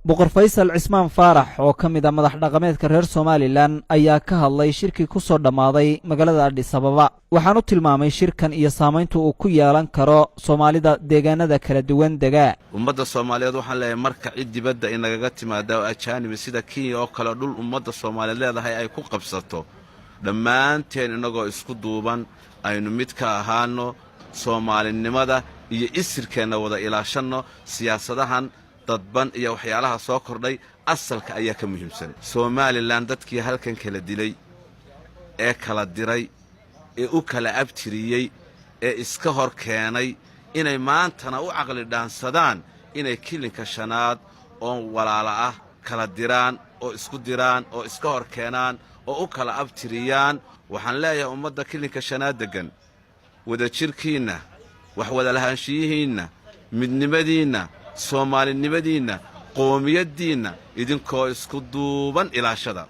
boqor Faysal Cismaan Faarax oo ka mid ah madax dhaqameedka reer Somaliland ayaa ka hadlay shirkii ku soo dhamaaday magaalada Addis Ababa waxaan u tilmaamay shirkan iyo saameynta uu ku yeelan karo Soomaalida deegaanada kala duwan dega ummadda Soomaaliyeed waxaan leeyahay marka cid dibadda inaga timaado ajaanib sida Kenya oo kale dhul ummadda Soomaaliyeed leedahay ay ku qabsato dhammaanteen inagoo isku duuban aynu mid ka ahaano Soomaalinimada iyo isirkeena wada ilaashano siyaasadahan dadban iyo waxyaalaha soo kordhay asalka ayaa ka muhiimsan Somaliland dadkii halkan kala dilay ee kala diray ee u kala abtiriyay ee iska hor keenay inay maantana u aqli dhaansadaan inay kilinka shanaad oo walaala ah kala diraan oo isku diraan oo iska hor keenaan oo u kala abtiriyaan waxaan leeyahay ummadda kilinka shanaad degan wada jirkiina wax wada lahaanshiyihiina midnimadiina Soomaalinimadiina qoomiyadiina idinkoo isku duuban ilaashada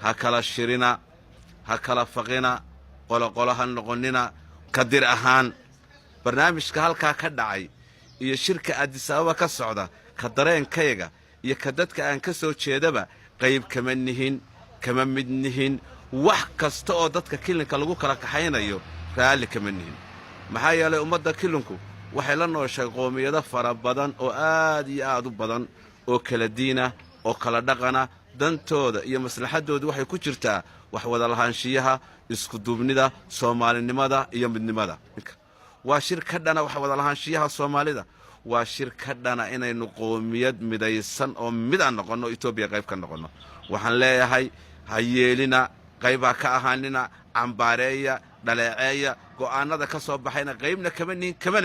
ha kala shirina ha kala faqina qoloqolaha noqonina kadir ahaan barnaamijka halka ka dhacay iyo shirka Addis Ababa ka socda ka dareenkayga iyo ka dadka aan ka soo jeedaba qayb kama nihin kama mid nihin wax kasta oo dadka kilinka lagu kala kaxaynayo raali kama nihin maxaa yeelay ummadda kilinku waxay la nooshay qoomiyada fara badan oo aad iyo aad u badan oo kala diina oo kala dhaqana dantooda iyo maslaxadoodu waxay ku jirtaa wax wada lahaanshiyaha isku duubnida Soomaalinimada iyo midnimada waa shirkadana wax wada lahaanshiyaha Soomaalida waa shirkadana inaynu qoomiyad midaysan oo mid aan noqono Itoobiya qayb ka noqono waxaan leeyahay hayeelina qayba ka ahaanina ambaareeya dhaleeceeya go'aanada ka soo baxayna qaybna kama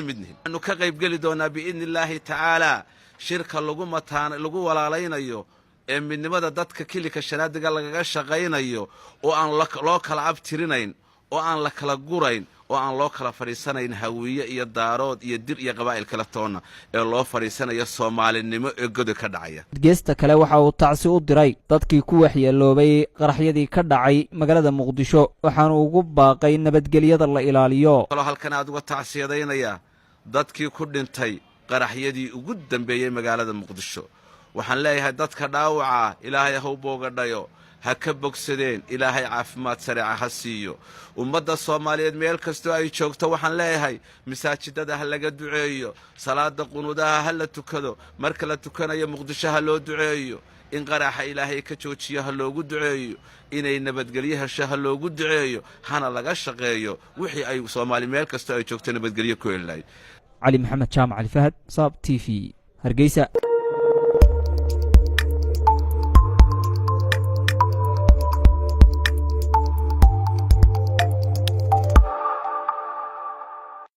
midnihin aanu ka qayb gali doonaa biidnillaahi tacaala shirka lagu walaalaynayo ee midnimada dadka kilika shanaadiga lagaga shaqaynayo oo aan loo kala abtirinayn oo aan la kala gurayn oo aan loo kala fariisanayn hawiye iyo daarood iyo dir iyo qabaa'il kala toona ee loo fariisanayo Soomaalinimo ee god ka dhacaya geesta kale waxa uu tacsi u diray dadkii ku waxyeeloobay qaraxyadii ka dhacay magaalada Muqdisho waxaan ugu baaqay nabadgelyada la ilaaliyo halkan aad uga tacsiyadeynaya dadkii ku dhintay qaraxyadii ugu dambeeyay magaalada Muqdisho waxaan leeyahay dadka dhaawaca Ilaahay ha u boogadhayo ha ka bogsadeen Ilaahay caafimaad sare ha siiyo ummadda Soomaaliyeed meel kasto ay joogto waxaan leeyahay masaajidada ha laga duceeyo salaada qunuudaha ha la tukado marka la tukanayo Muqdisho ha loo duceeyo in qaraxa Ilaahay ka joojiyo ha loogu duceeyo inay nabadgelyo hesho ha loogu duceeyo hana laga shaqeeyo wixii ay Soomaali meel kasto ay joogto nabadgelyo ku helay Ali Maxamed Jaamac Ali Fahad Sab TV Hargeysa